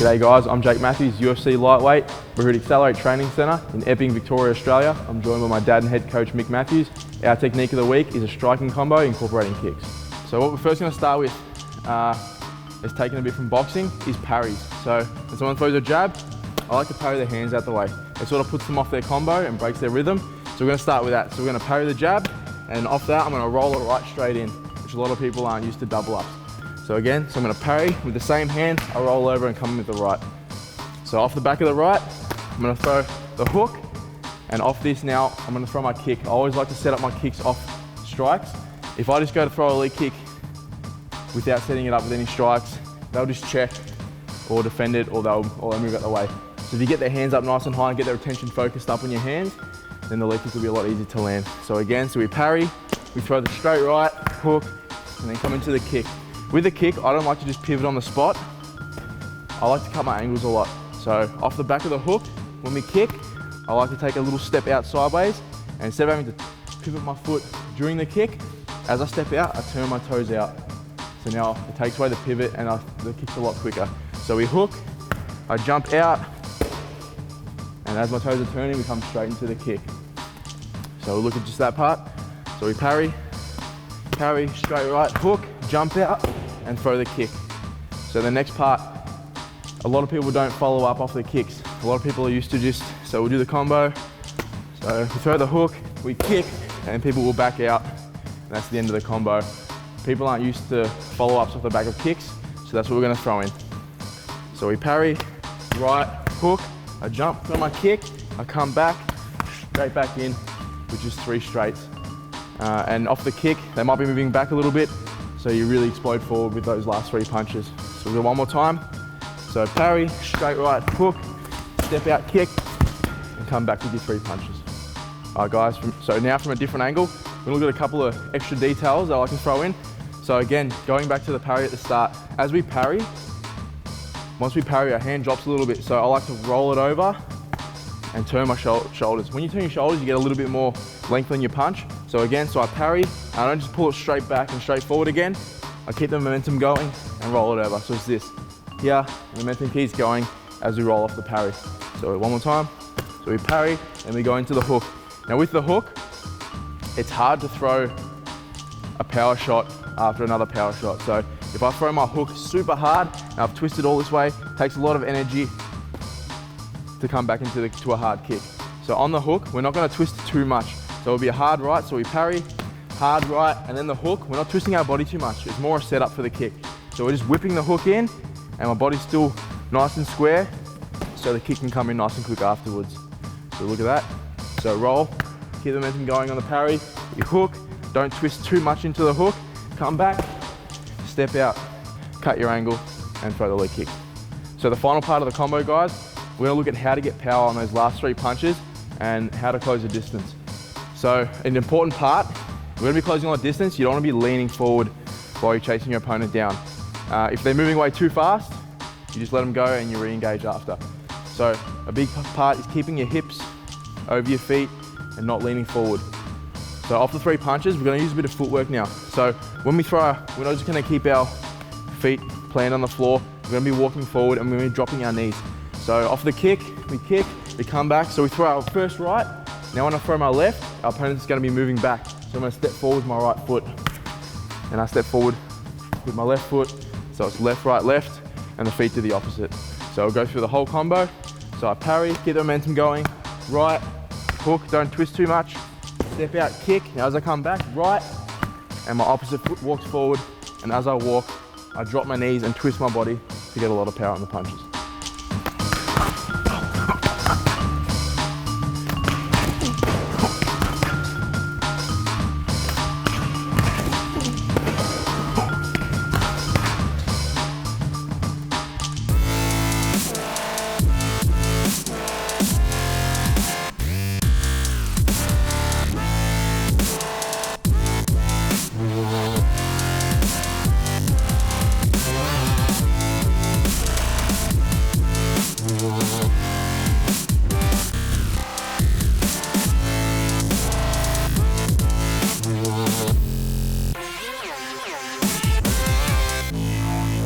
G'day guys, I'm Jake Matthews, UFC lightweight. We're here at Accelerate Training Centre in Epping, Victoria, Australia. I'm joined by my dad and head coach Mick Matthews. Our technique of the week is a striking combo incorporating kicks. So what we're first going to start with is taking a bit from boxing, is parries. So when someone throws a jab, I like to parry their hands out the way. It sort of puts them off their combo and breaks their rhythm. So we're going to start with that. So we're going to parry the jab, and off that I'm going to roll it right straight in, which a lot of people aren't used to double ups. So again, I'm going to parry with the same hand, I roll over and come in with the right. So off the back of the right, I'm going to throw the hook, and off this now, I'm going to throw my kick. I always like to set up my kicks off strikes. If I just go to throw a lead kick without setting it up with any strikes, they'll just check or defend it, or they'll move out the way. So if you get their hands up nice and high and get their attention focused up on your hands, then the lead kick will be a lot easier to land. So again, so we parry, we throw the straight right, hook, and then come into the kick. With the kick, I don't like to just pivot on the spot. I like to cut my angles a lot. So off the back of the hook, when we kick, I like to take a little step out sideways, and instead of having to pivot my foot during the kick, as I step out, I turn my toes out. So now it takes away the pivot and the kick's a lot quicker. So we hook, I jump out, and as my toes are turning, we come straight into the kick. So we'll look at just that part. So we parry, straight right, hook, jump out, and throw the kick. So the next part, a lot of people don't follow up off the kicks. A lot of people are used to just, so we'll do the combo. So we throw the hook, we kick, and people will back out, and that's the end of the combo. People aren't used to follow-ups off the back of kicks, so that's what we're gonna throw in. So we parry, right, hook, I jump, throw my kick, I come back, straight back in, which is 3 straights. And off the kick, they might be moving back a little bit, so you really explode forward with those last 3 punches. So we'll do it one more time. So parry, straight right, hook, step out, kick, and come back with your 3 punches. All right guys, so now from a different angle, we're gonna look at a couple of extra details that I can throw in. So again, going back to the parry at the start, as we parry, once we parry, our hand drops a little bit. So I like to roll it over and turn my shoulders. When you turn your shoulders, you get a little bit more length on your punch. So again, so I parry, and I don't just pull it straight back and straight forward again. I keep the momentum going and roll it over. So it's this. Here, the momentum keeps going as we roll off the parry. So one more time. So we parry, and we go into the hook. Now with the hook, it's hard to throw a power shot after another power shot. So if I throw my hook super hard, and I've twisted all this way, it takes a lot of energy to come back to a hard kick. So on the hook, we're not gonna twist too much. So it'll be a hard right, so we parry, hard right, and then the hook, we're not twisting our body too much. It's more a setup for the kick. So we're just whipping the hook in, and my body's still nice and square, so the kick can come in nice and quick afterwards. So look at that. So roll, keep the momentum going on the parry, you hook, don't twist too much into the hook, come back, step out, cut your angle, and throw the leg kick. So the final part of the combo, guys, we're gonna look at how to get power on those last 3 punches and how to close the distance. So an important part, we're gonna be closing a lot of distance. You don't wanna be leaning forward while you're chasing your opponent down. If they're moving away too fast, you just let them go and you re-engage after. So a big part is keeping your hips over your feet and not leaning forward. So off the 3 punches, we're gonna use a bit of footwork now. So when we throw, we're not just gonna keep our feet planted on the floor, we're gonna be walking forward and we're gonna be dropping our knees. So off the kick, we come back, so we throw our first right. Now when I throw my left, our opponent's gonna be moving back. So I'm gonna step forward with my right foot, and I step forward with my left foot. So it's left, right, left, and the feet to the opposite. So I'll go through the whole combo. So I parry, keep the momentum going, right, hook, don't twist too much, step out, kick. Now as I come back, right, and my opposite foot walks forward, and as I walk, I drop my knees and twist my body to get a lot of power in the punches.